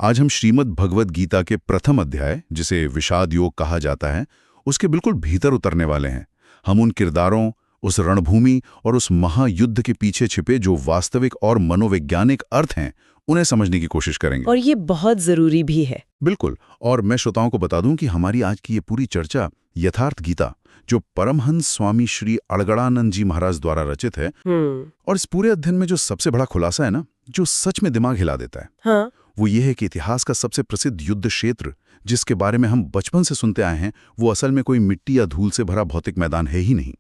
आज हम श्रीमद् भगवद गीता के प्रथम अध्याय, जिसे विषाद योग कहा जाता है, उसके बिल्कुल भीतर उतरने वाले हैं। हम उन किरदारों, उस रणभूमि और उस महायुद्ध के पीछे छिपे जो वास्तविक और मनोवैज्ञानिक अर्थ हैं, उन्हें समझने की कोशिश करेंगे। और ये बहुत जरूरी भी है। बिल्कुल। और मैं श्रोताओं को बता दूं कि हमारी आज की ये पूरी चर्चा यथार्थ गीता, जो परमहंस स्वामी श्री अड़गड़ानंद जी महाराज द्वारा रचित है, और इस पूरे अध्ययन में जो सबसे बड़ा खुलासा है ना, जो सच में दिमाग हिला देता है, हाँ? वो ये है कि इतिहास का सबसे प्रसिद्ध युद्ध क्षेत्र, जिसके बारे में हम बचपन से सुनते आए हैं, वो असल में कोई मिट्टी या धूल से भरा भौतिक मैदान है ही नहीं।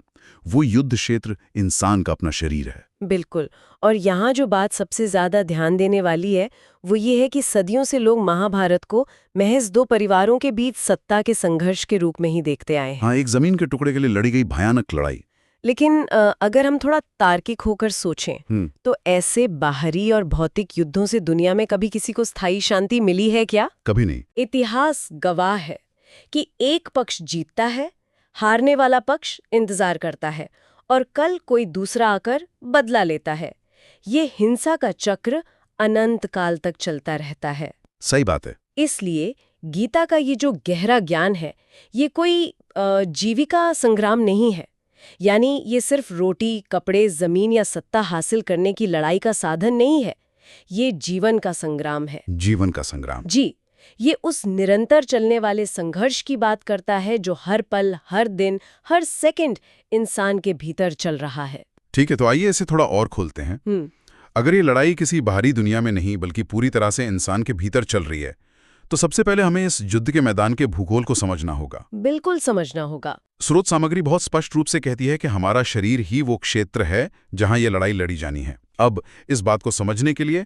वो युद्ध क्षेत्र इंसान का अपना शरीर है। बिल्कुल। और यहाँ जो बात सबसे ज्यादा ध्यान देने वाली है वो ये है कि सदियों से लोग महाभारत को महज दो परिवारों के बीच सत्ता के संघर्ष के रूप में ही देखते आए हैं। हाँ, एक जमीन के टुकड़े के लिए लड़ी गई भयानक लड़ाई। लेकिन अगर हम थोड़ा तार्किक होकर सोचें तो ऐसे बाहरी और भौतिक युद्धों से दुनिया में कभी किसी को स्थायी शांति मिली है क्या? कभी नहीं। इतिहास गवाह है कि एक पक्ष जीतता है, हारने वाला पक्ष इंतजार करता है और कल कोई दूसरा आकर बदला लेता है। ये हिंसा का चक्र अनंत काल तक चलता रहता है। सही बात है। इसलिए गीता का ये जो गहरा ज्ञान है, ये कोई जीविका संग्राम नहीं है। यानी ये सिर्फ रोटी, कपड़े, जमीन या सत्ता हासिल करने की लड़ाई का साधन नहीं है। ये जीवन का संग्राम है। जीवन का संग्राम। जी, ये उस निरंतर चलने वाले संघर्ष की बात करता है जो हर पल, हर दिन, हर सेकंड इंसान के भीतर चल रहा है। ठीक है, तो आइए इसे थोड़ा और खोलते हैं। अगर ये लड़ाई किसी बाहरी दुनिया में नहीं बल्कि पूरी तरह से इंसान के भीतर चल रही है, तो सबसे पहले हमें इस युद्ध के मैदान के भूगोल को समझना होगा। बिल्कुल समझना होगा। स्रोत सामग्री बहुत स्पष्ट रूप से कहती है कि हमारा शरीर ही वो क्षेत्र है जहां ये लड़ाई लड़ी जानी है। अब इस बात को समझने के लिए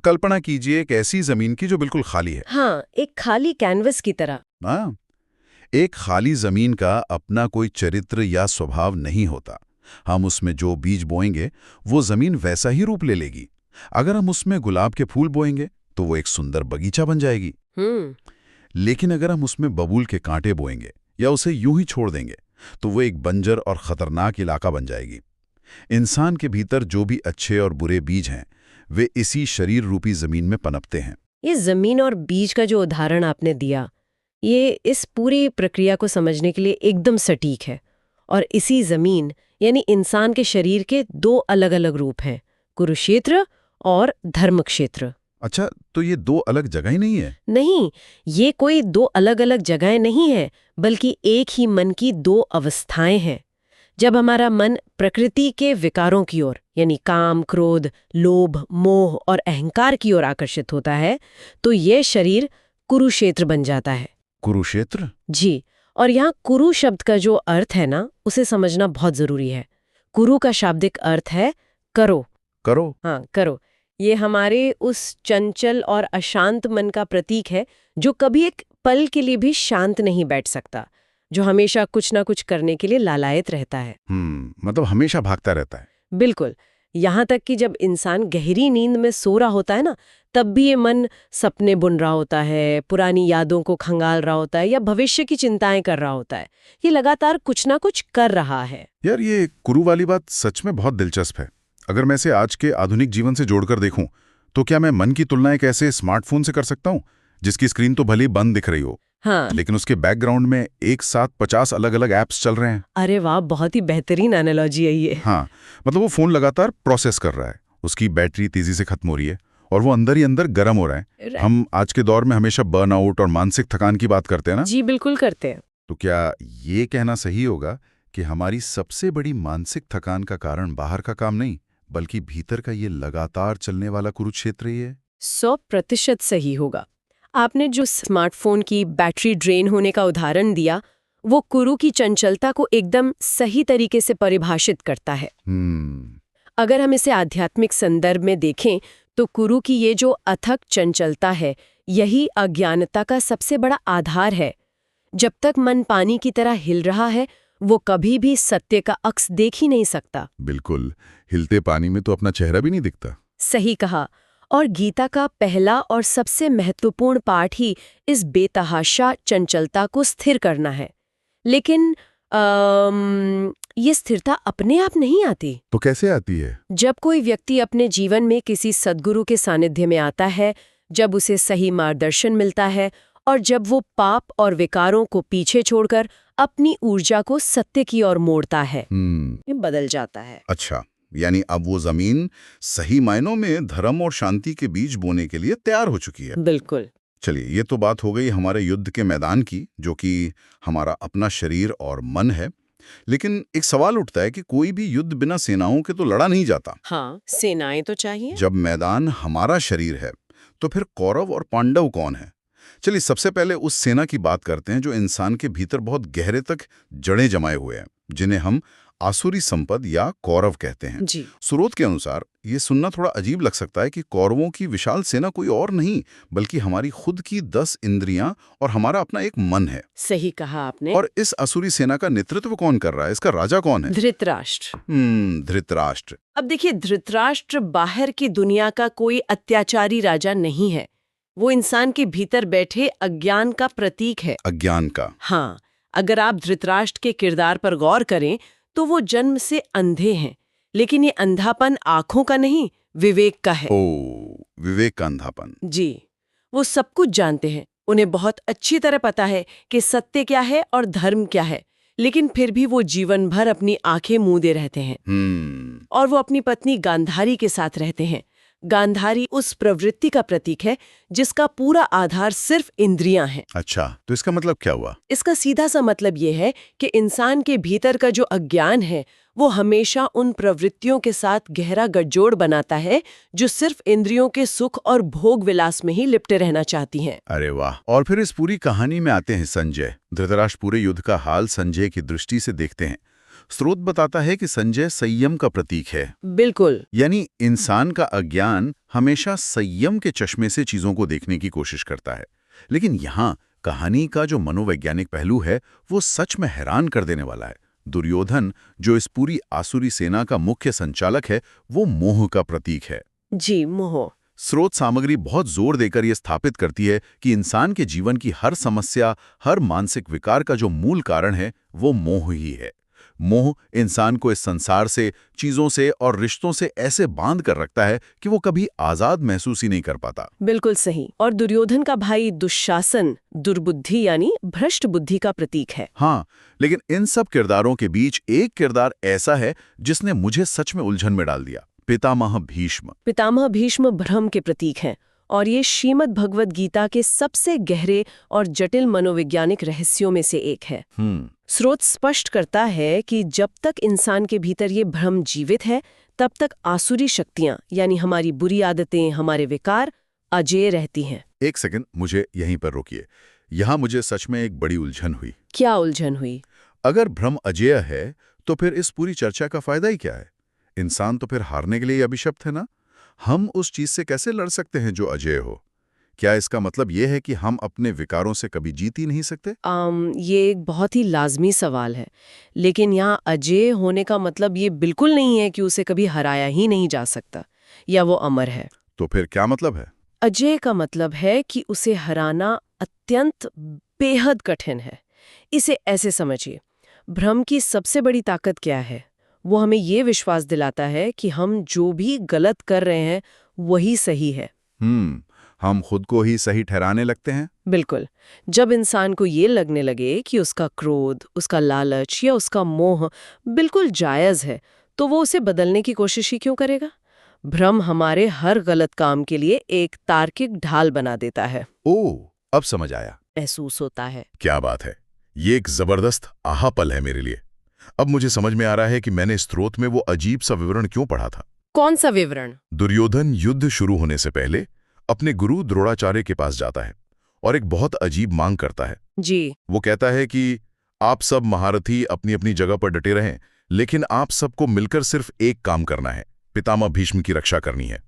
कल्पना कीजिए एक ऐसी जमीन की जो बिल्कुल खाली है। हाँ, एक खाली कैनवस की तरह। हाँ, एक खाली जमीन का अपना कोई चरित्र या स्वभाव नहीं होता। हम उसमें जो बीज बोएंगे वो जमीन वैसा ही रूप ले लेगी। अगर हम उसमें गुलाब के फूल बोएंगे तो वो एक सुंदर बगीचा बन जाएगी। लेकिन अगर हम उसमें बबूल के कांटे बोएंगे या उसे यूं ही छोड़ देंगे तो वो एक बंजर और खतरनाक इलाका बन जाएगी। इंसान के भीतर जो भी अच्छे और बुरे बीज हैं, वे इसी शरीर रूपी जमीन में पनपते हैं। ये जमीन और बीज का जो उदाहरण आपने दिया, ये इस पूरी प्रक्रिया को समझने के लिए एकदम सटीक है। और इसी जमीन यानी इंसान के शरीर के दो अलग अलग रूप हैं, कुरुक्षेत्र और धर्मक्षेत्र। अच्छा, तो ये दो अलग जगह ही नहीं है? नहीं, ये कोई दो अलग अलग जगहें नहीं है, बल्कि एक ही मन की दो अवस्थाएं हैं। जब हमारा मन प्रकृति के विकारों की ओर यानी काम, क्रोध, लोभ, मोह और अहंकार की ओर आकर्षित होता है, तो ये शरीर कुरुक्षेत्र बन जाता है। कुरुक्षेत्र? जी। और यहाँ कुरु शब्द का जो अर्थ है ना, उसे समझना बहुत जरूरी है। कुरु का शाब्दिक अर्थ है करो। करो? हाँ, करो। ये हमारे उस चंचल और अशांत मन का प्रतीक है जो कभी एक पल के लिए भी शांत नहीं बैठ सकता, जो हमेशा कुछ ना कुछ करने के लिए लालायत रहता है। मतलब हमेशा भागता रहता है। बिल्कुल। यहाँ तक कि जब इंसान गहरी नींद में सो रहा होता है ना, तब भी ये मन सपने बुन रहा होता है, पुरानी यादों को खंगाल रहा होता है या भविष्य की चिंताएं कर रहा होता है। ये लगातार कुछ ना कुछ कर रहा है। यार, ये कुरु वाली बात सच में बहुत दिलचस्प है। अगर मैं इसे आज के आधुनिक जीवन से जोड़कर देखूं, तो क्या मैं मन की तुलना एक ऐसे स्मार्टफोन से कर सकता हूं जिसकी स्क्रीन तो भले बंद दिख रही हो, हाँ, लेकिन उसके बैकग्राउंड में एक साथ 50 अलग अलग ऐप्स चल रहे हैं? अरे वाह, बहुत ही बेहतरीन एनालॉजी है ये। हाँ, मतलब वो फोन लगातार प्रोसेस कर रहा है, उसकी बैटरी तेजी से खत्म हो रही है और वो अंदर ही अंदर गर्म हो रहा है। हम आज के दौर में हमेशा बर्नआउट और मानसिक थकान की बात करते हैं ना? जी बिल्कुल करते हैं। तो क्या ये कहना सही होगा कि हमारी सबसे बड़ी मानसिक थकान का कारण बाहर का काम नहीं, बल्कि भीतर का ये लगातार चलने वाला कुरुक्षेत्र ही है? 100% सही होगा। आपने जो स्मार्टफोन की बैटरी ड्रेन होने का उदाहरण दिया, वो कुरु की चंचलता को एकदम सही तरीके से परिभाषित करता है। अगर हम इसे आध्यात्मिक संदर्भ में देखें, तो कुरु की ये जो अथक चंचलता है, यही अज्ञानता का सबसे बड़ा आधार है। जब तक मन पानी की तरह हिल रहा है, वो कभी भी सत्य का अक्स देख ही नहीं सकता। बिल्कुल, हिलते पानी में तो अपना चेहरा भी नहीं दिखता। सही कहा। और गीता का पहला और सबसे महत्वपूर्ण पाठ ही इस बेतहाशा चंचलता को स्थिर करना है। लेकिन ये स्थिरता अपने आप नहीं आती। तो कैसे आती है? जब कोई व्यक्ति अपने जीवन में किसी सद्गुरु के सानिध्य में आता है, जब उसे सही मार्गदर्शन मिलता है और जब वो पाप और विकारों को पीछे छोड़कर अपनी ऊर्जा को सत्य की ओर मोड़ता है, ये बदल जाता है। अच्छा, यानी अब वो जमीन सही मायनों में धर्म और शांति के बीज बोने के लिए तैयार हो चुकी है। बिल्कुल। चलिए, ये तो बात हो गई हमारे युद्ध के मैदान की, जो कि हमारा अपना शरीर और मन है। लेकिन एक सवाल उठता है कि कोई भी युद्ध बिना सेनाओं के तो लड़ा नहीं जाता। हाँ, सेनाएं तो चाहिए। जब मैदान हमारा शरीर है, तो फिर कौरव और पांडव कौन है? चलिए, सबसे पहले उस सेना की बात करते हैं जो इंसान के भीतर बहुत गहरे तक जड़ें जमाए हुए हैं, जिन्हें हम आसुरी संपद या कौरव कहते हैं। जी। स्रोत के अनुसार ये सुनना थोड़ा अजीब लग सकता है कि कौरवों की विशाल सेना कोई और नहीं, बल्कि हमारी खुद की 10 इंद्रियां और हमारा अपना एक मन है। सही कहा आपने। और इस असुरी सेना का नेतृत्व कौन कर रहा है? इसका राजा कौन है? धृतराष्ट्र। धृतराष्ट्र। अब देखिए, धृतराष्ट्र बाहर की दुनिया का कोई अत्याचारी राजा नहीं है। वो इंसान के भीतर बैठे अज्ञान का प्रतीक है। अज्ञान का? हाँ, अगर आप धृतराष्ट्र के किरदार पर गौर करें तो वो जन्म से अंधे हैं, लेकिन ये अंधापन आंखों का नहीं, विवेक का है। ओ, विवेक का अंधापन। जी, वो सब कुछ जानते हैं, उन्हें बहुत अच्छी तरह पता है कि सत्य क्या है और धर्म क्या है, लेकिन फिर भी वो जीवन भर अपनी आंखें मूंदे रहते हैं। और वो अपनी पत्नी गांधारी के साथ रहते हैं। गांधारी उस प्रवृत्ति का प्रतीक है जिसका पूरा आधार सिर्फ इंद्रियां हैं। अच्छा, तो इसका मतलब क्या हुआ? इसका सीधा सा मतलब ये है कि इंसान के भीतर का जो अज्ञान है वो हमेशा उन प्रवृत्तियों के साथ गहरा गठजोड़ बनाता है जो सिर्फ इंद्रियों के सुख और भोग विलास में ही लिपटे रहना चाहती हैं। अरे वाह! और फिर इस पूरी कहानी में आते हैं संजय। धृतराष्ट्र पूरे युद्ध का हाल संजय की दृष्टि से देखते हैं। स्रोत बताता है कि संजय संयम का प्रतीक है। बिल्कुल। यानी इंसान का अज्ञान हमेशा संयम के चश्मे से चीजों को देखने की कोशिश करता है। लेकिन यहाँ कहानी का जो मनोवैज्ञानिक पहलू है वो सच में हैरान कर देने वाला है। दुर्योधन, जो इस पूरी आसुरी सेना का मुख्य संचालक है, वो मोह का प्रतीक है। जी, मोह। स्रोत सामग्री बहुत जोर देकर यह स्थापित करती है कि इंसान के जीवन की हर समस्या, हर मानसिक विकार का जो मूल कारण है वो मोह ही है। मोह इंसान को इस संसार से, चीजों से और रिश्तों से ऐसे बांध कर रखता है कि वो कभी आजाद महसूस ही नहीं कर पाता। बिल्कुल सही। और दुर्योधन का भाई दुशासन दुर्बुद्धि यानी भ्रष्ट बुद्धि का प्रतीक है। हाँ, लेकिन इन सब किरदारों के बीच एक किरदार ऐसा है जिसने मुझे सच में उलझन में डाल दिया। पितामह भीष्म। पितामह भीष्म भ्रम के प्रतीक हैं और ये श्रीमद् भगवद गीता के सबसे गहरे और जटिल मनोवैज्ञानिक रहस्यों में से एक है। स्रोत स्पष्ट करता है कि जब तक इंसान के भीतर ये भ्रम जीवित है, तब तक आसुरी शक्तियां यानी हमारी बुरी आदतें, हमारे विकार अजेय रहती हैं। एक सेकंड, मुझे यहीं पर रोकिए। यहाँ मुझे सच में एक बड़ी उलझन हुई। क्या उलझन हुई? अगर भ्रम अजेय है तो फिर इस पूरी चर्चा का फायदा ही क्या है? इंसान तो फिर हारने के लिए अभिशप्त है ना? हम उस चीज से कैसे लड़ सकते हैं जो अजेय हो? क्या इसका मतलब ये है कि हम अपने विकारों से कभी जीत ही नहीं सकते? ये एक बहुत ही लाजमी सवाल है, लेकिन यहाँ अजेय होने का मतलब ये बिल्कुल नहीं है कि उसे कभी हराया ही नहीं जा सकता या वो अमर है। तो फिर क्या मतलब है? अजेय का मतलब है कि उसे हराना अत्यंत बेहद कठिन है। इसे ऐसे समझिए, भ्रम की सबसे बड़ी ताकत क्या है? वो हमें ये विश्वास दिलाता है कि हम जो भी गलत कर रहे हैं वही सही है। हम खुद को ही सही ठहराने लगते हैं। बिल्कुल। जब इंसान को ये लगने लगे कि उसका क्रोध, उसका लालच या उसका मोह बिल्कुल जायज है, तो वो उसे बदलने की कोशिश ही क्यों करेगा? भ्रम हमारे हर गलत काम के लिए एक तार्किक ढाल बना देता है। ओह, अब समझ आया। महसूस होता है। क्या बात है! ये एक जबरदस्त आहा पल है मेरे लिए। अब मुझे समझ में आ रहा है कि मैंने स्रोत में वो अजीब सा विवरण क्यों पढ़ा था। कौन सा विवरण? दुर्योधन युद्ध शुरू होने से पहले अपने गुरु द्रोणाचार्य के पास जाता है और एक बहुत अजीब मांग करता है। जी। वो कहता है कि आप सब महारथी अपनी अपनी जगह पर डटे रहें, लेकिन आप सबको मिलकर सिर्फ एक काम करना है, पितामह भीष्म की रक्षा करनी है।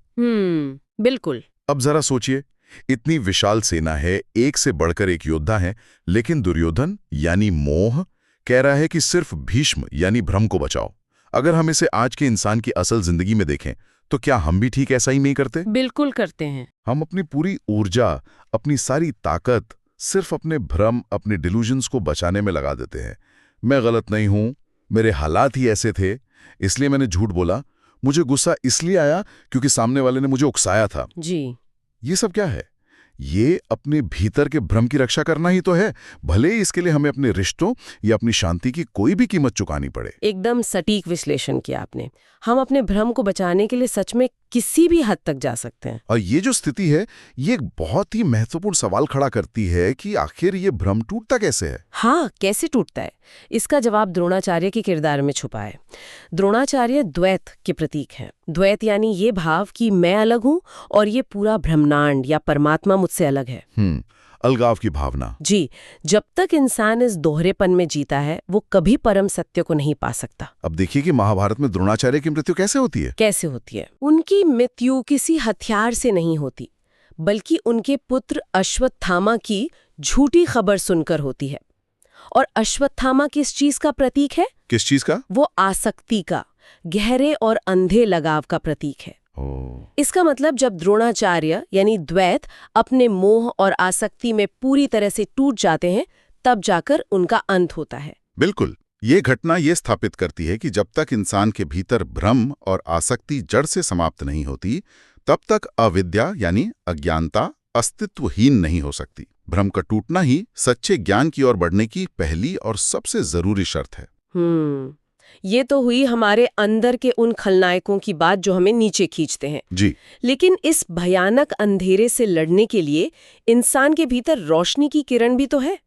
बिल्कुल। अब जरा सोचिए, इतनी विशाल सेना है, एक से बढ़कर एक योद्धा है, लेकिन दुर्योधन यानी मोह कह रहा है कि सिर्फ भीष्म यानी भ्रम को बचाओ। अगर हम इसे आज के इंसान की असल जिंदगी में देखें तो क्या हम भी ठीक ऐसा ही नहीं करते? बिल्कुल करते हैं। हम अपनी पूरी ऊर्जा, अपनी सारी ताकत सिर्फ अपने भ्रम, अपने डिल्यूजन्स को बचाने में लगा देते हैं। मैं गलत नहीं हूं, मेरे हालात ही ऐसे थे, इसलिए मैंने झूठ बोला, मुझे गुस्सा इसलिए आया क्योंकि सामने वाले ने मुझे उकसाया था। जी। ये सब क्या है? ये अपने भीतर के भ्रम की रक्षा करना ही तो है, भले ही इसके लिए हमें अपने रिश्तों या अपनी शांति की कोई भी कीमत चुकानी पड़े। एकदम सटीक विश्लेषण किया आपने। हम अपने भ्रम को बचाने के लिए सच में किसी भी हद तक जा सकते हैं। और ये जो स्थिति है, ये एक बहुत ही महत्वपूर्ण सवाल खड़ा करती है कि आखिर ये भ्रम टूटता कैसे है। हाँ, कैसे टूटता है? इसका जवाब द्रोणाचार्य के किरदार में छुपा है। द्रोणाचार्य द्वैत के प्रतीक हैं। द्वैत यानी ये भाव कि मैं अलग हूँ और ये पूरा ब्रह्मांड या परमात्मा मुझसे अलग है। अलगाव की भावना। जी, जब तक इंसान इस दोहरेपन में जीता है, वो कभी परम सत्य को नहीं पा सकता। अब देखिए कि महाभारत में द्रोणाचार्य की मृत्यु कैसे होती है। कैसे होती है? उनकी मृत्यु किसी हथियार से नहीं होती, बल्कि उनके पुत्र अश्वत्थामा की झूठी खबर सुनकर होती है। और अश्वत्थामा किस चीज का प्रतीक है? किस चीज का? वो आसक्ति का, गहरे और अंधे लगाव का प्रतीक है। इसका मतलब जब द्रोणाचार्य यानी द्वैत अपने मोह और आसक्ति में पूरी तरह से टूट जाते हैं, तब जाकर उनका अंत होता है। बिल्कुल, ये घटना ये स्थापित करती है कि जब तक इंसान के भीतर भ्रम और आसक्ति जड़ से समाप्त नहीं होती, तब तक अविद्या यानी अज्ञानता अस्तित्वहीन नहीं हो सकती। भ्रम का टूटना ही सच्चे ज्ञान की ओर बढ़ने की पहली और सबसे जरूरी शर्त है। ये तो हुई हमारे अंदर के उन खलनायकों की बात जो हमें नीचे खींचते हैं। जी। लेकिन इस भयानक अंधेरे से लड़ने के लिए इंसान के भीतर रोशनी की किरण भी तो है।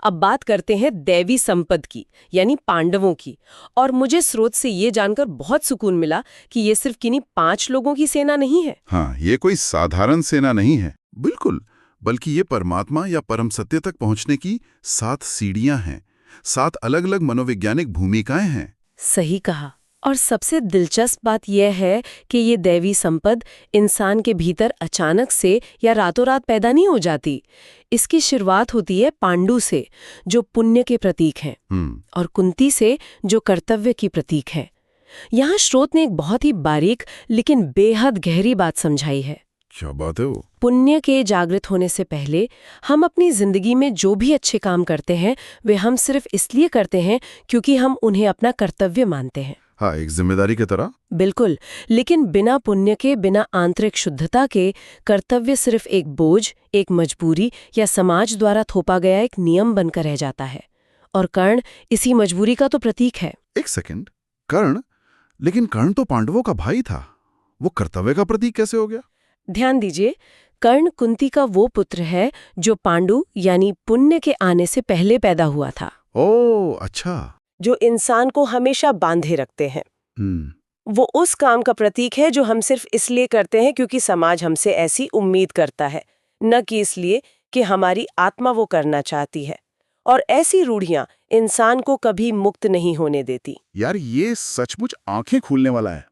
अब बात करते हैं दैवी संपद की, यानी पांडवों की। और मुझे स्रोत से ये जानकर बहुत सुकून मिला कि ये सिर्फ किन्हीं 5 लोगों की सेना नहीं है। हाँ, ये कोई साधारण सेना नहीं है, बिल्कुल, बल्कि ये परमात्मा या परम सत्य तक पहुंचने की 7 सीढ़ियां हैं, 7 अलग-अलग मनोवैज्ञानिक भूमिकाएं हैं। सही कहा। और सबसे दिलचस्प बात यह है कि ये दैवी संपद इंसान के भीतर अचानक से या रातों रात पैदा नहीं हो जाती। इसकी शुरुआत होती है पांडु से, जो पुण्य के प्रतीक हैं, और कुंती से, जो कर्तव्य की प्रतीक है। यहाँ स्रोत ने एक बहुत ही बारीक लेकिन बेहद गहरी बात समझाई है। क्या बात है वो? पुण्य के जागृत होने से पहले हम अपनी जिंदगी में जो भी अच्छे काम करते हैं, वे हम सिर्फ इसलिए करते हैं क्योंकि हम उन्हें अपना कर्तव्य मानते हैं। हाँ, एक जिम्मेदारी की तरह। बिल्कुल, लेकिन बिना पुण्य के, बिना आंतरिक शुद्धता के, कर्तव्य सिर्फ एक बोझ, एक मजबूरी या समाज द्वारा थोपा गया एक नियम बनकर रह जाता है। और कर्ण इसी मजबूरी का तो प्रतीक है। एक सेकंड, कर्ण? लेकिन कर्ण तो पांडवों का भाई था, वो कर्तव्य का प्रतीक कैसे हो गया? ध्यान दीजिए, कर्ण कुंती का वो पुत्र है जो पांडु यानी पुण्य के आने से पहले पैदा हुआ था। ओह, अच्छा। जो इंसान को हमेशा बांधे रखते हैं। वो उस काम का प्रतीक है जो हम सिर्फ इसलिए करते हैं क्योंकि समाज हमसे ऐसी उम्मीद करता है, न कि इसलिए कि हमारी आत्मा वो करना चाहती है। और ऐसी रूढ़ियां इंसान को कभी मुक्त नहीं होने देती। यार, ये सचमुच आंखें खोलने वाला है।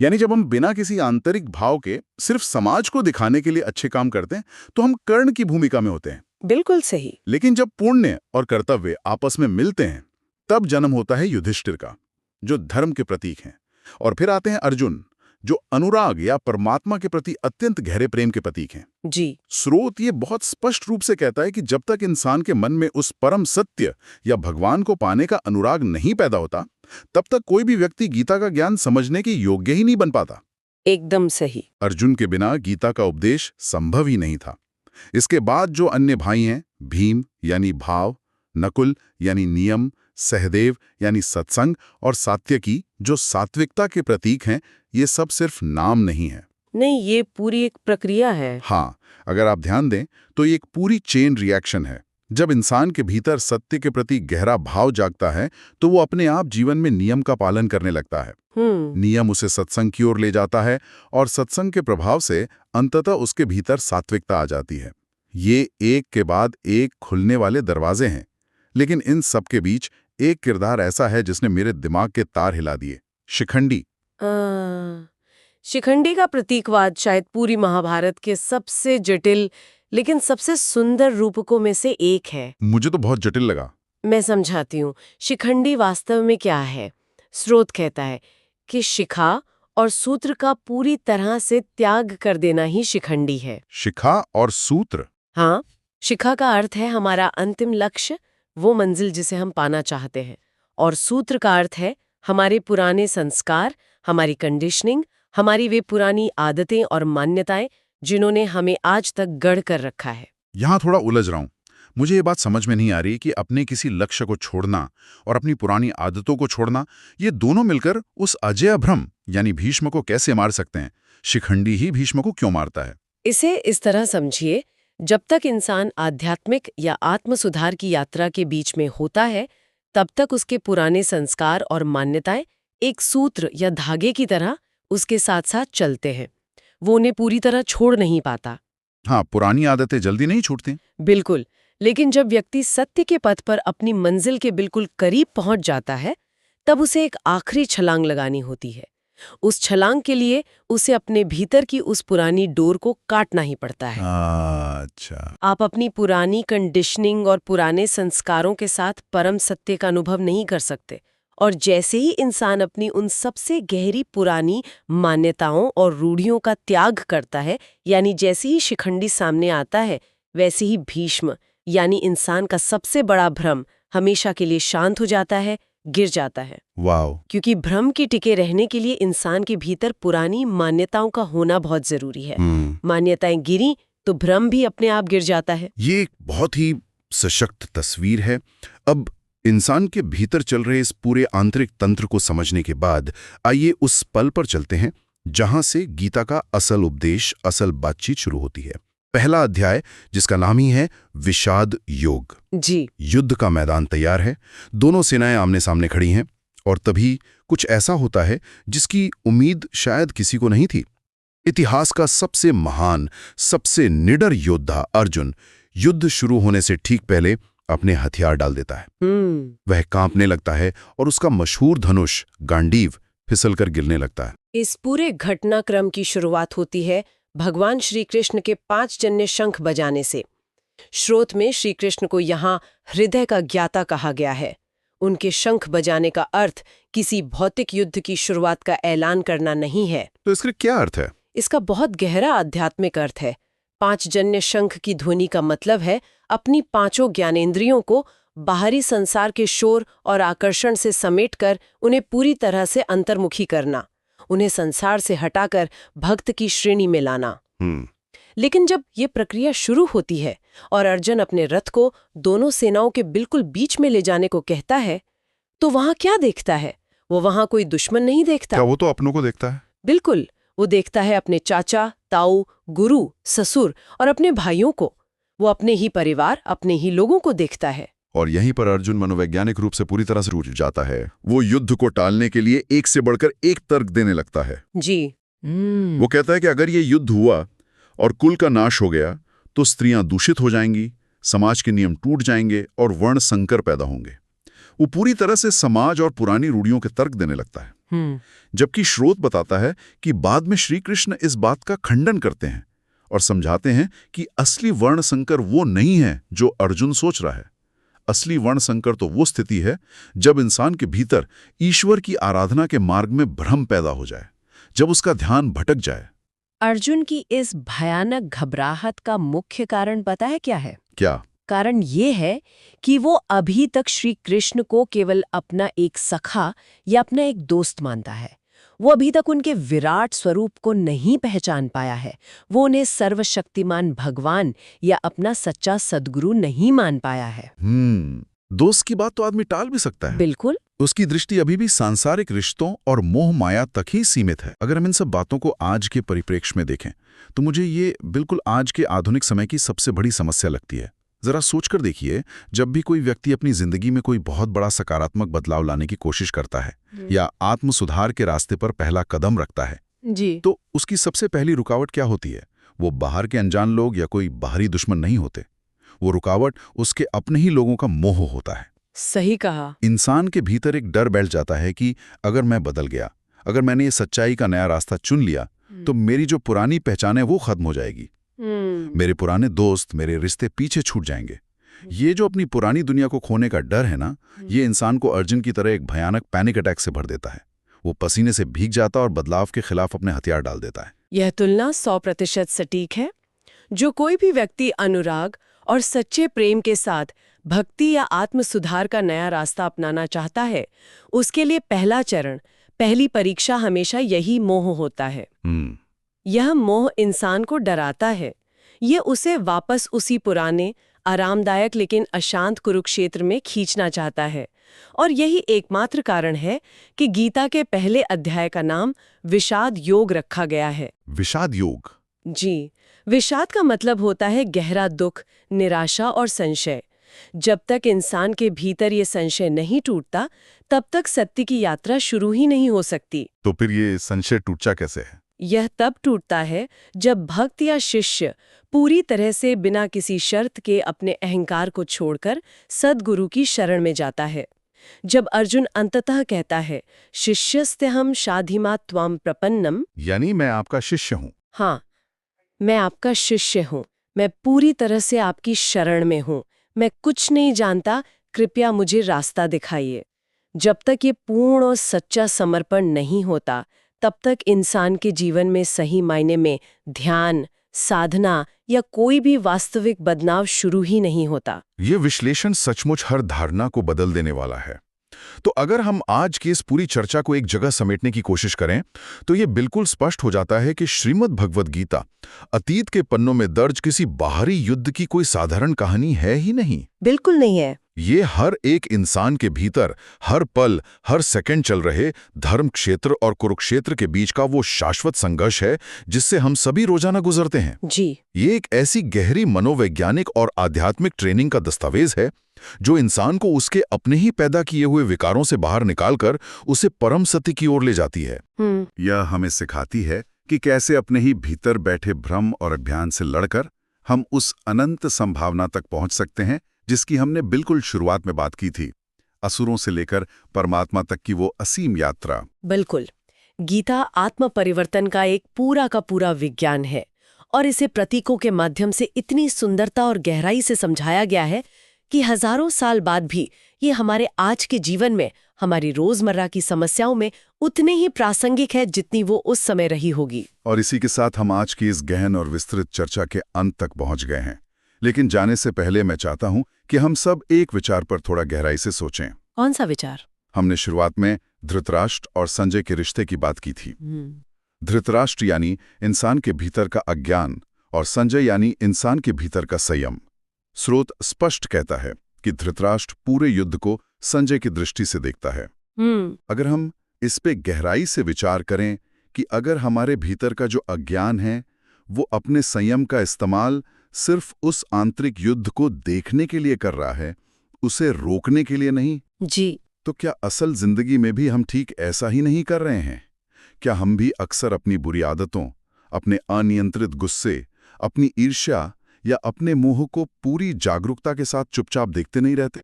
यानी जब हम बिना किसी आंतरिक भाव के सिर्फ समाज को दिखाने के लिए अच्छे काम करते हैं, तो हम कर्ण की भूमिका में होते हैं। बिल्कुल सही। लेकिन जब पुण्य और कर्तव्य आपस में मिलते हैं, तब जन्म होता है युधिष्ठिर का, जो धर्म के प्रतीक हैं। और फिर आते हैं अर्जुन, जो अनुराग या परमात्मा के प्रति अत्यंत गहरे प्रेम के प्रतीक हैं। जी। स्रोत ये बहुत स्पष्ट रूप से कहता है कि जब तक इंसान के मन में उस परम सत्य या भगवान को पाने का अनुराग नहीं पैदा होता, तब तक कोई भी व्यक्ति गीता का ज्ञान समझने के योग्य ही नहीं बन पाता। एकदम सही। अर्जुन के बिना गीता का उपदेश संभव ही नहीं था। इसके बाद जो अन्य भाई हैं, भीम यानी भाव, नकुल यानी नियम, सहदेव यानी सत्संग और सात्यकी जो सात्विकता के प्रतीक हैं, ये सब सिर्फ नाम नहीं है। नहीं, ये पूरी एक प्रक्रिया है। हाँ, अगर आप ध्यान दें तो ये एक पूरी चेन रिएक्शन है। जब इंसान के भीतर सत्य के प्रति गहरा भाव जागता है, तो वो अपने आप जीवन में नियम का पालन करने लगता है। नियम उसे सत्संग की ओर ले जाता है और सत्संग के प्रभाव से अंततः उसके भीतर सात्विकता आ जाती है। ये एक के बाद एक खुलने वाले दरवाजे हैं। लेकिन इन सब के बीच एक किरदार ऐसा है जिसने मेरे दिमाग के तार हिला दिए, शिखंडी। शिखंडी का प्रतीकवाद शायद पूरी महाभारत के सबसे जटिल लेकिन सबसे सुंदर रूपकों में से एक है। मुझे तो बहुत जटिल लगा। मैं समझाती हूँ। शिखंडी वास्तव में क्या है? स्रोत कहता है कि शिखा और सूत्र का पूरी तरह से त्याग कर देना ही शिखंडी है। शिखा और सूत्र? हाँ, शिखा का अर्थ है हमारा अंतिम लक्ष्य, वो मंजिल जिसे हम पाना चाहते हैं। और सूत्र का अर्थ है हमारे पुराने संस्कार, हमारी कंडीशनिंग, हमारी वे पुरानी आदतें और मान्यताएं जिन्होंने हमें आज तक गढ़ कर रखा है। यहाँ थोड़ा उलझ रहा हूँ। मुझे ये बात समझ में नहीं आ रही कि अपने किसी लक्ष्य को छोड़ना और अपनी पुरानी आदतों को छोड़ना, ये दोनों मिलकर उस अजेय भ्रम यानी भीष्म को कैसे मार सकते हैं? शिखंडी ही भीष्म को क्यों मारता है? इसे इस तरह समझिए, जब तक इंसान आध्यात्मिक या आत्म सुधार की यात्रा के बीच में होता है, तब तक उसके पुराने संस्कार और मान्यताएं एक सूत्र या धागे की तरह उसके साथ साथ चलते हैं। वो उन्हें पूरी तरह छोड़ नहीं पाता। हाँ, पुरानी आदतें जल्दी नहीं छूटती। बिल्कुल, लेकिन जब व्यक्ति सत्य के पथ पर अपनी मंजिल के बिल्कुल करीब पहुंच जाता है, तब उसे एक आखिरी छलांग लगानी होती है। उस छलांग के लिए उसे अपने भीतर की उस पुरानी डोर को काटना ही पड़ता है। अच्छा। आप अपनी पुरानी कंडीशनिंग और पुराने संस्कारों के साथ परम सत्य का अनुभव नहीं कर सकते। और जैसे ही इंसान अपनी उन सबसे गहरी पुरानी मान्यताओं और रूढ़ियों का त्याग करता है, यानी जैसे ही शिखंडी सामने आता है, वैसे ही भीष्म यानी इंसान का सबसे बड़ा भ्रम हमेशा के लिए शांत हो जाता है, गिर जाता है। वाओ। क्योंकि भ्रम के टिके रहने के लिए इंसान के भीतर पुरानी मान्यताओं का होना बहुत जरूरी है। मान्यताएं गिरी तो भ्रम भी अपने आप गिर जाता है। ये एक बहुत ही सशक्त तस्वीर है। अब इंसान के भीतर चल रहे इस पूरे आंतरिक तंत्र को समझने के बाद आइए उस पल पर चलते हैं जहां से गीता का असल उपदेश, असल बातचीत शुरू होती है। पहला अध्याय, जिसका नाम ही है विषाद योग। जी। युद्ध का मैदान तैयार है, दोनों सेनाएं आमने सामने खड़ी हैं, और तभी कुछ ऐसा होता है जिसकी उम्मीद शायद किसी को नहीं थी। इतिहास का सबसे महान, सबसे निडर योद्धा अर्जुन युद्ध शुरू होने से ठीक पहले अपने हथियार डाल देता है। वह कांपने लगता है और उसका मशहूर धनुष गांडीव फिसलकर गिरने लगता है। इस पूरे घटनाक्रम की शुरुआत होती है भगवान श्री कृष्ण के 5 जन्य शंख बजाने से। श्रोत में श्री कृष्ण को यहाँ हृदय का ज्ञाता कहा गया है। उनके शंख बजाने का अर्थ किसी भौतिक युद्ध की शुरुआत का ऐलान करना नहीं है। तो इसका क्या अर्थ है? इसका बहुत गहरा आध्यात्मिक अर्थ है। 5 जन्य शंख की ध्वनि का मतलब है अपनी 5 ज्ञानेंद्रियों को बाहरी संसार के शोर और आकर्षण से समेटकर उन्हें पूरी तरह से अंतर्मुखी करना, उन्हें संसार से हटाकर भक्त की श्रेणी में लाना। लेकिन जब ये प्रक्रिया शुरू होती है और अर्जुन अपने रथ को दोनों सेनाओं के बिल्कुल बीच में ले जाने को कहता है, तो वहां क्या देखता है? वो वहां कोई दुश्मन नहीं देखता। क्या वो तो अपनों को देखता है? बिल्कुल, वो देखता है अपने चाचा, ताऊ, गुरु, ससुर और अपने भाइयों को। वो अपने ही परिवार, अपने ही लोगों को देखता है। और यहीं पर अर्जुन मनोवैज्ञानिक रूप से पूरी तरह से रूठ जाता है। वो युद्ध को टालने के लिए एक से बढ़कर एक तर्क देने लगता है। जी। वो कहता है कि अगर ये युद्ध हुआ और कुल का नाश हो गया तो स्त्रियां दूषित हो जाएंगी, समाज के नियम टूट जाएंगे और वर्ण संकर पैदा होंगे। वो पूरी तरह से समाज और पुरानी रूढ़ियों के तर्क देने लगता है। जबकि स्रोत बताता है कि बाद में श्री कृष्ण इस बात का खंडन करते हैं और समझाते हैं कि असली वर्ण संकर वो नहीं है जो अर्जुन सोच रहा है। असली वर्ण संकर तो वो स्थिति है जब इंसान के भीतर ईश्वर की आराधना के मार्ग में भ्रम पैदा हो जाए, जब उसका ध्यान भटक जाए। अर्जुन की इस भयानक घबराहट का मुख्य कारण पता है क्या है? क्या? कारण ये है कि वो अभी तक श्री कृष्ण को केवल अपना एक सखा या अपना एक दोस्त मानता है। वो अभी तक उनके विराट स्वरूप को नहीं पहचान पाया है। वो उन्हें सर्वशक्तिमान भगवान या अपना सच्चा सद्गुरु नहीं मान पाया है। दोस्त की बात तो आदमी टाल भी सकता है। बिल्कुल। उसकी दृष्टि अभी भी सांसारिक रिश्तों और मोह माया तक ही सीमित है। अगर हम इन सब बातों को आज के परिप्रेक्ष्य में देखें तो मुझे ये बिल्कुल आज के आधुनिक समय की सबसे बड़ी समस्या लगती है। जरा सोचकर देखिए, जब भी कोई व्यक्ति अपनी जिंदगी में कोई बहुत बड़ा सकारात्मक बदलाव लाने की कोशिश करता है या आत्म सुधार के रास्ते पर पहला कदम रखता है जी, तो उसकी सबसे पहली रुकावट क्या होती है? वो बाहर के अनजान लोग या कोई बाहरी दुश्मन नहीं होते। वो रुकावट उसके अपने ही लोगों का मोह होता है। सही कहा। इंसान के भीतर एक डर बैठ जाता है कि अगर मैं बदल गया, अगर मैंने ये सच्चाई का नया रास्ता चुन लिया तो मेरी जो पुरानी पहचान है वो खत्म हो जाएगी। मेरे पुराने दोस्त, मेरे रिश्ते पीछे छूट जाएंगे। ये जो अपनी पुरानी दुनिया को खोने का डर है ना, ये इंसान को अर्जुन की तरह एक भयानक पैनिक अटैक से भर देता है। वो पसीने से भीग जाता और बदलाव के खिलाफ अपने हथियार डाल देता है। यह तुलना 100% सटीक है। जो कोई भी व्यक्ति अनुराग और सच्चे प्रेम के साथ भक्ति या आत्म सुधार का नया रास्ता अपनाना चाहता है, उसके लिए पहला चरण, पहली परीक्षा हमेशा यही मोह होता है। यह मोह इंसान को डराता है। ये उसे वापस उसी पुराने, आरामदायक लेकिन अशांत कुरुक्षेत्र में खींचना चाहता है। और यही एकमात्र कारण है कि गीता के पहले अध्याय का नाम विषाद योग रखा गया है। विषाद योग? जी, विषाद का मतलब होता है गहरा दुख, निराशा और संशय। जब तक इंसान के भीतर ये संशय नहीं टूटता, तब तक सत्य की यात्रा शुरू ही नहीं हो सकती। तो फिर ये संशय टूटा कैसे है? यह तब टूटता है जब भक्त या शिष्य पूरी तरह से बिना किसी शर्त के अपने अहंकार को छोड़कर सद्गुरु की शरण में जाता है। जब अर्जुन अंततः कहता है, शिष्यस्तेहं शाधिमा त्वां प्रपन्नम, यानी मैं आपका शिष्य हूँ। हाँ, मैं आपका शिष्य हूँ, मैं पूरी तरह से आपकी शरण में हूँ, मैं कुछ नहीं जानता, कृपया मुझे रास्ता दिखाइए। जब तक ये पूर्ण और सच्चा समर्पण नहीं होता, तब तक इंसान के जीवन में सही मायने में ध्यान, साधना या कोई भी वास्तविक बदलाव शुरू ही नहीं होता। ये विश्लेषण सचमुच हर धारणा को बदल देने वाला है। तो अगर हम आज की इस पूरी चर्चा को एक जगह समेटने की कोशिश करें, तो ये बिल्कुल स्पष्ट हो जाता है कि श्रीमद् भगवद गीता अतीत के पन्नों में दर्ज किसी बाहरी युद्ध की कोई साधारण कहानी है ही नहीं। बिल्कुल नहीं है। ये हर एक इंसान के भीतर हर पल, हर सेकंड चल रहे धर्म क्षेत्र और कुरुक्षेत्र के बीच का वो शाश्वत संघर्ष है जिससे हम सभी रोजाना गुजरते हैं। जी, ये एक ऐसी गहरी मनोवैज्ञानिक और आध्यात्मिक ट्रेनिंग का दस्तावेज है जो इंसान को उसके अपने ही पैदा किए हुए विकारों से बाहर निकालकर उसे परम सत्य की ओर ले जाती है। यह हमें सिखाती है कि कैसे अपने ही भीतर बैठे भ्रम और अज्ञान से लड़कर हम उस अनंत संभावना तक पहुंच सकते हैं जिसकी हमने बिल्कुल शुरुआत में बात की थी, असुरों से लेकर परमात्मा तक की वो असीम यात्रा। बिल्कुल। गीता आत्म परिवर्तन का एक पूरा का पूरा विज्ञान है और इसे प्रतीकों के माध्यम से इतनी सुंदरता और गहराई से समझाया गया है कि हजारों साल बाद भी ये हमारे आज के जीवन में, हमारी रोजमर्रा की समस्याओं में उतने ही प्रासंगिक है जितनी वो उस समय रही होगी। और इसी के साथ हम आज की इस गहन और विस्तृत चर्चा के अंत तक पहुंच गए हैं। लेकिन जाने से पहले मैं चाहता हूं कि हम सब एक विचार पर थोड़ा गहराई से सोचें। कौन सा विचार? हमने शुरुआत में धृतराष्ट्र और संजय के रिश्ते की बात की थी। धृतराष्ट्र यानी इंसान के भीतर का अज्ञान और संजय यानी इंसान के भीतर का संयम। स्रोत स्पष्ट कहता है कि धृतराष्ट्र पूरे युद्ध को संजय की दृष्टि से देखता है। अगर हम इस पे गहराई से विचार करें कि अगर हमारे भीतर का जो अज्ञान है वो अपने संयम का इस्तेमाल सिर्फ उस आंतरिक युद्ध को देखने के लिए कर रहा है, उसे रोकने के लिए नहीं, जी, तो क्या असल जिंदगी में भी हम ठीक ऐसा ही नहीं कर रहे हैं? क्या हम भी अक्सर अपनी बुरी आदतों, अपने अनियंत्रित गुस्से, अपनी ईर्ष्या या अपने मोह को पूरी जागरूकता के साथ चुपचाप देखते नहीं रहते?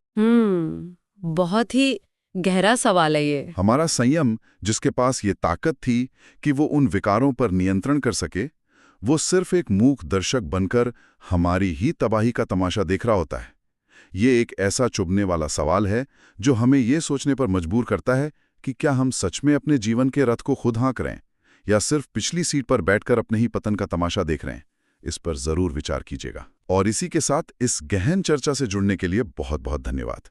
बहुत ही गहरा सवाल है ये। हमारा संयम, जिसके पास ये ताकत थी कि वो उन विकारों पर नियंत्रण कर सके, वो सिर्फ एक मूक दर्शक बनकर हमारी ही तबाही का तमाशा देख रहा होता है। ये एक ऐसा चुभने वाला सवाल है जो हमें ये सोचने पर मजबूर करता है कि क्या हम सच में अपने जीवन के रथ को खुद हाँक रहे हैं या सिर्फ पिछली सीट पर बैठकर अपने ही पतन का तमाशा देख रहे हैं। इस पर जरूर विचार कीजिएगा। और इसी के साथ इस गहन चर्चा से जुड़ने के लिए बहुत बहुत धन्यवाद।